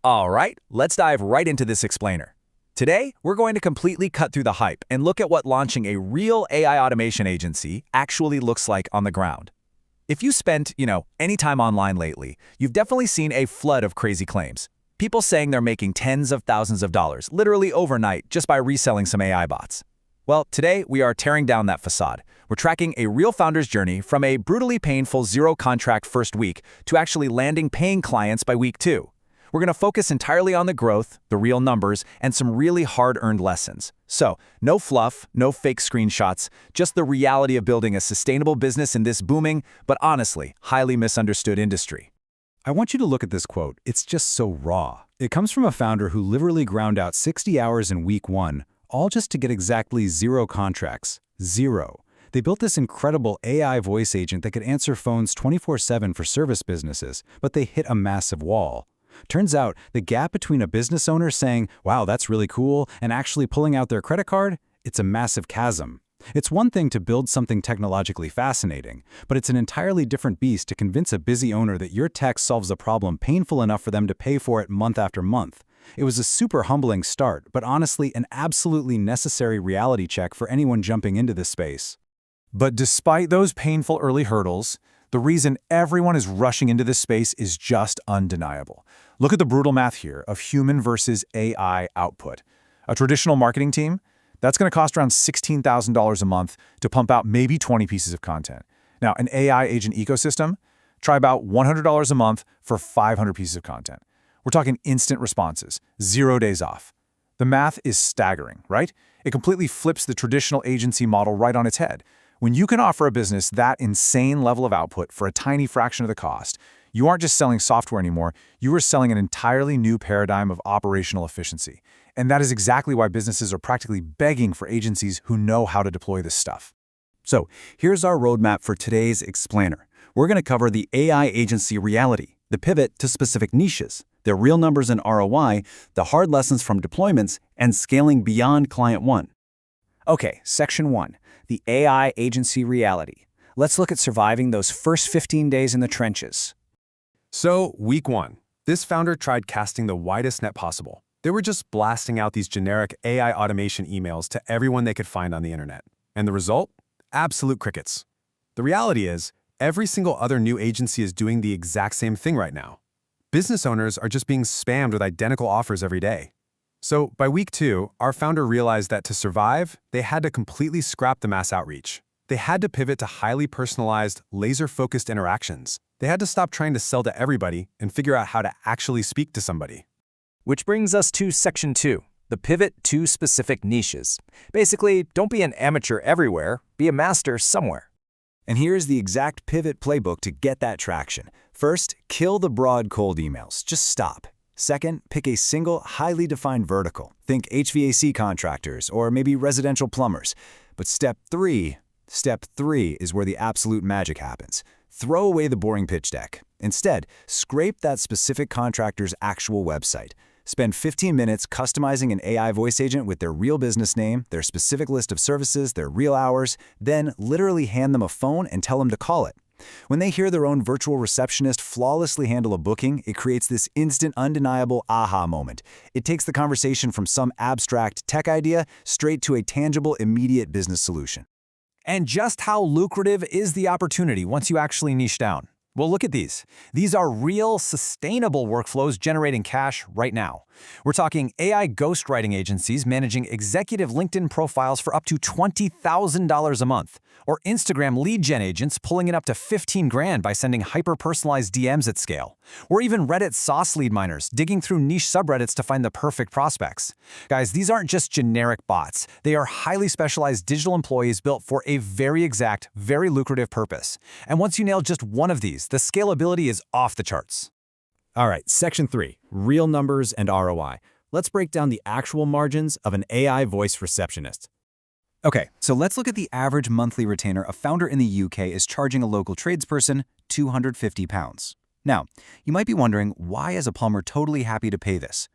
All right, let's dive right into this explainer. Today, we're going to completely cut through the hype and look at what launching a real AI automation agency actually looks like on the ground. If you spent, any time online lately, you've definitely seen a flood of crazy claims. People saying they're making tens of thousands of dollars, literally overnight, just by reselling some AI bots. Well, today we are tearing down that facade. We're tracking a real founder's journey from a brutally painful zero-contract first week to actually landing paying clients by week 2. We're going to focus entirely on the growth, the real numbers, and some really hard-earned lessons. So, no fluff, no fake screenshots, just the reality of building a sustainable business in this booming, but honestly, highly misunderstood industry. I want you to look at this quote. It's just so raw. It comes from a founder who literally ground out 60 hours in week 1, all just to get exactly 0 contracts. 0. They built this incredible AI voice agent that could answer phones 24/7 for service businesses, but they hit a massive wall. Turns out, the gap between a business owner saying, wow, that's really cool, and actually pulling out their credit card, it's a massive chasm. It's one thing to build something technologically fascinating, but it's an entirely different beast to convince a busy owner that your tech solves a problem painful enough for them to pay for it month after month. It was a super humbling start, but honestly an absolutely necessary reality check for anyone jumping into this space. But despite those painful early hurdles, the reason everyone is rushing into this space is just undeniable. Look at the brutal math here of human versus AI output. A traditional marketing team, that's going to cost around $16,000 a month to pump out maybe 20 pieces of content. Now, an AI agent ecosystem, try about $100 a month for 500 pieces of content. We're talking instant responses, 0 days off. The math is staggering, right? It completely flips the traditional agency model right on its head. When you can offer a business that insane level of output for a tiny fraction of the cost, you aren't just selling software anymore, you are selling an entirely new paradigm of operational efficiency. And that is exactly why businesses are practically begging for agencies who know how to deploy this stuff. So, here's our roadmap for today's explainer. We're going to cover the AI agency reality, the pivot to specific niches, the real numbers and ROI, the hard lessons from deployments, and scaling beyond Client 1. Okay, Section 1, the AI agency reality. Let's look at surviving those first 15 days in the trenches. So, week 1, this founder tried casting the widest net possible. They were just blasting out these generic AI automation emails to everyone they could find on the internet. And the result? Absolute crickets. The reality is, every single other new agency is doing the exact same thing right now. Business owners are just being spammed with identical offers every day. So, by week 2, our founder realized that to survive, they had to completely scrap the mass outreach. They had to pivot to highly personalized, laser-focused interactions. They had to stop trying to sell to everybody and figure out how to actually speak to somebody. Which brings us to Section 2, the pivot to specific niches. Basically, don't be an amateur everywhere, be a master somewhere. And here's the exact pivot playbook to get that traction. First, kill the broad cold emails. Just stop. Second, pick a single, highly defined vertical. Think HVAC contractors or maybe residential plumbers. But step 3 is where the absolute magic happens. Throw away the boring pitch deck. Instead, scrape that specific contractor's actual website. Spend 15 minutes customizing an AI voice agent with their real business name, their specific list of services, their real hours, then literally hand them a phone and tell them to call it. When they hear their own virtual receptionist flawlessly handle a booking, it creates this instant, undeniable aha moment. It takes the conversation from some abstract tech idea straight to a tangible, immediate business solution. And just how lucrative is the opportunity once you actually niche down? Well, look at these. These are real, sustainable workflows generating cash right now. We're talking AI ghostwriting agencies managing executive LinkedIn profiles for up to $20,000 a month, or Instagram lead gen agents pulling in up to 15 grand by sending hyper-personalized DMs at scale, or even Reddit sauce lead miners digging through niche subreddits to find the perfect prospects. Guys, these aren't just generic bots. They are highly specialized digital employees built for a very exact, very lucrative purpose. And once you nail just one of these, the scalability is off the charts. All right, Section 3, real numbers and ROI. Let's break down the actual margins of an AI voice receptionist. Okay, so let's look at the average monthly retainer a founder in the UK is charging a local tradesperson £250. Now, you might be wondering, why is a plumber totally happy to pay this?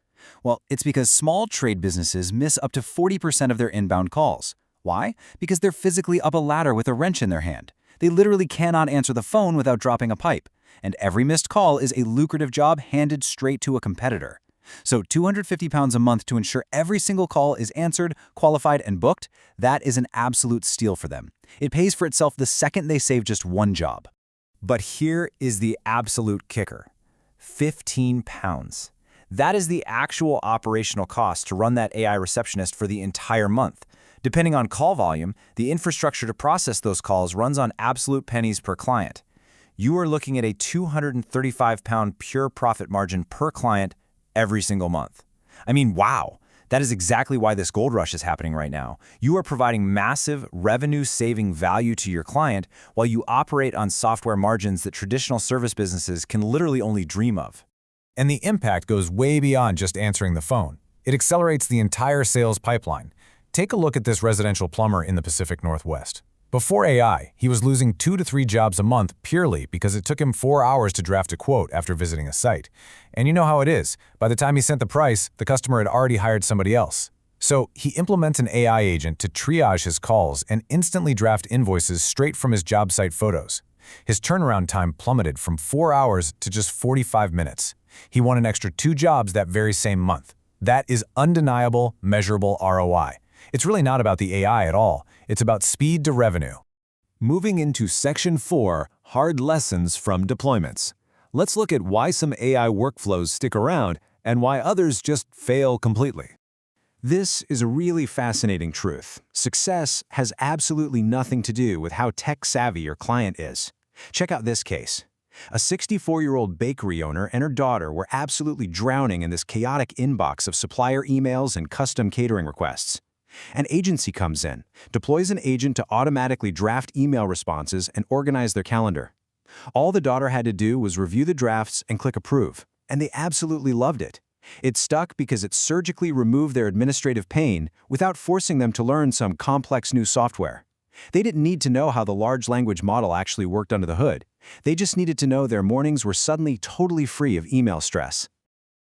Well, it's because small trade businesses miss up to 40% of their inbound calls. Why? Because they're physically up a ladder with a wrench in their hand. They literally cannot answer the phone without dropping a pipe. And every missed call is a lucrative job handed straight to a competitor. So £250 a month to ensure every single call is answered, qualified, and booked, that is an absolute steal for them. It pays for itself the second they save just one job. But here is the absolute kicker. £15. That is the actual operational cost to run that AI receptionist for the entire month. Depending on call volume, the infrastructure to process those calls runs on absolute pennies per client. You are looking at a £235 pure profit margin per client every single month. I mean, wow. That is exactly why this gold rush is happening right now. You are providing massive revenue-saving value to your client while you operate on software margins that traditional service businesses can literally only dream of. And the impact goes way beyond just answering the phone. It accelerates the entire sales pipeline. Take a look at this residential plumber in the Pacific Northwest. Before AI, he was losing 2 to 3 jobs a month purely because it took him 4 hours to draft a quote after visiting a site. And you know how it is. By the time he sent the price, the customer had already hired somebody else. So he implements an AI agent to triage his calls and instantly draft invoices straight from his job site photos. His turnaround time plummeted from 4 hours to just 45 minutes. He won an extra 2 jobs that very same month. That is undeniable, measurable ROI. It's really not about the AI at all. It's about speed to revenue. Moving into Section 4, Hard Lessons from Deployments. Let's look at why some AI workflows stick around and why others just fail completely. This is a really fascinating truth. Success has absolutely nothing to do with how tech-savvy your client is. Check out this case. A 64-year-old bakery owner and her daughter were absolutely drowning in this chaotic inbox of supplier emails and custom catering requests. An agency comes in, deploys an agent to automatically draft email responses and organize their calendar. All the daughter had to do was review the drafts and click approve, and they absolutely loved it. It stuck because it surgically removed their administrative pain without forcing them to learn some complex new software. They didn't need to know how the large language model actually worked under the hood. They just needed to know their mornings were suddenly totally free of email stress.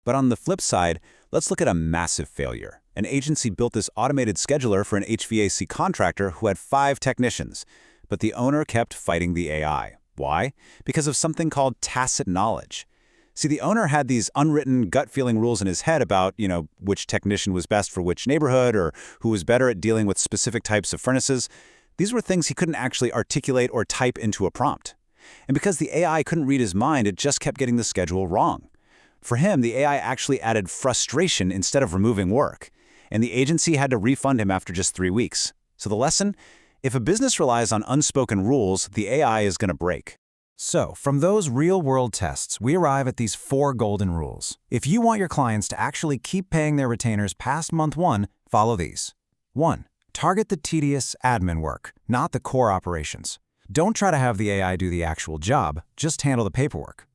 But on the flip side, let's look at a massive failure. An agency built this automated scheduler for an HVAC contractor who had 5 technicians, but the owner kept fighting the AI. Why? Because of something called tacit knowledge. See, the owner had these unwritten gut-feeling rules in his head about, which technician was best for which neighborhood or who was better at dealing with specific types of furnaces. These were things he couldn't actually articulate or type into a prompt. And because the AI couldn't read his mind, it just kept getting the schedule wrong. For him, the AI actually added frustration instead of removing work. And the agency had to refund him after just 3 weeks. So the lesson? If a business relies on unspoken rules, the AI is going to break. So, from those real-world tests, we arrive at these 4 golden rules. If you want your clients to actually keep paying their retainers past month 1, follow these. 1. Target the tedious admin work, not the core operations. Don't try to have the AI do the actual job, just handle the paperwork.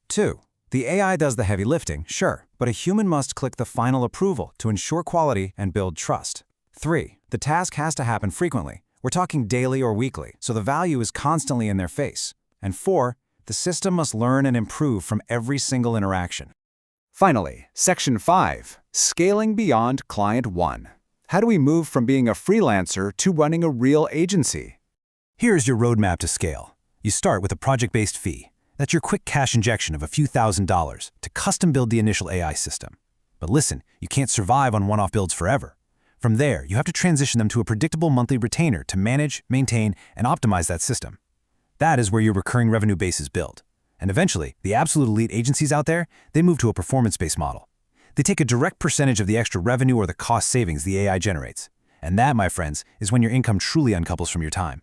2. The AI does the heavy lifting, sure, but a human must click the final approval to ensure quality and build trust. 3. The task has to happen frequently. We're talking daily or weekly, so the value is constantly in their face. And 4, the system must learn and improve from every single interaction. Finally, Section 5, Scaling Beyond Client 1. How do we move from being a freelancer to running a real agency? Here's your roadmap to scale. You start with a project-based fee. That's your quick cash injection of a few $1,000s to custom build the initial AI system. But listen, you can't survive on one-off builds forever. From there, you have to transition them to a predictable monthly retainer to manage, maintain, and optimize that system. That is where your recurring revenue base is built. And eventually, the absolute elite agencies out there, they move to a performance-based model. They take a direct percentage of the extra revenue or the cost savings the AI generates. And that, my friends, is when your income truly uncouples from your time.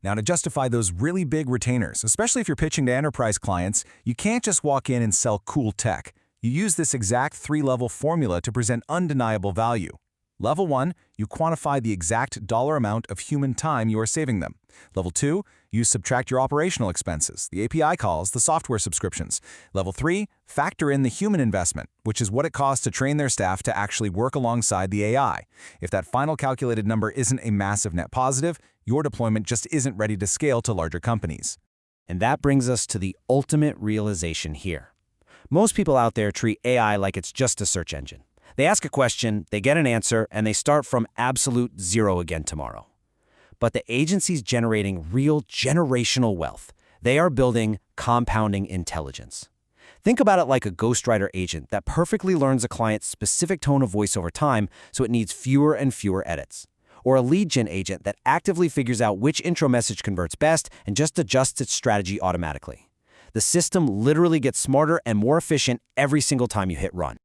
Now, to justify those really big retainers, especially if you're pitching to enterprise clients, you can't just walk in and sell cool tech. You use this exact 3-level formula to present undeniable value. Level 1, you quantify the exact dollar amount of human time you are saving them. Level 2, you subtract your operational expenses, the API calls, the software subscriptions. Level 3, factor in the human investment, which is what it costs to train their staff to actually work alongside the AI. If that final calculated number isn't a massive net positive, your deployment just isn't ready to scale to larger companies. And that brings us to the ultimate realization here. Most people out there treat AI like it's just a search engine. They ask a question, they get an answer, and they start from absolute zero again tomorrow. But the agency's generating real generational wealth. They are building compounding intelligence. Think about it like a ghostwriter agent that perfectly learns a client's specific tone of voice over time so it needs fewer and fewer edits. Or a lead gen agent that actively figures out which intro message converts best and just adjusts its strategy automatically. The system literally gets smarter and more efficient every single time you hit run.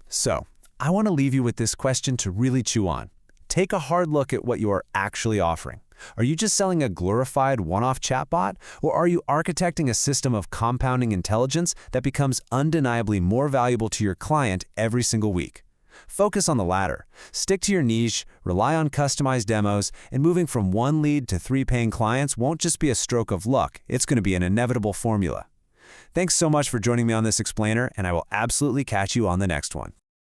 So, I want to leave you with this question to really chew on. Take a hard look at what you are actually offering. Are you just selling a glorified one-off chatbot, or are you architecting a system of compounding intelligence that becomes undeniably more valuable to your client every single week? Focus on the latter. Stick to your niche, rely on customized demos, and moving from 1 lead to 3 paying clients won't just be a stroke of luck, it's going to be an inevitable formula. Thanks so much for joining me on this explainer, and I will absolutely catch you on the next one.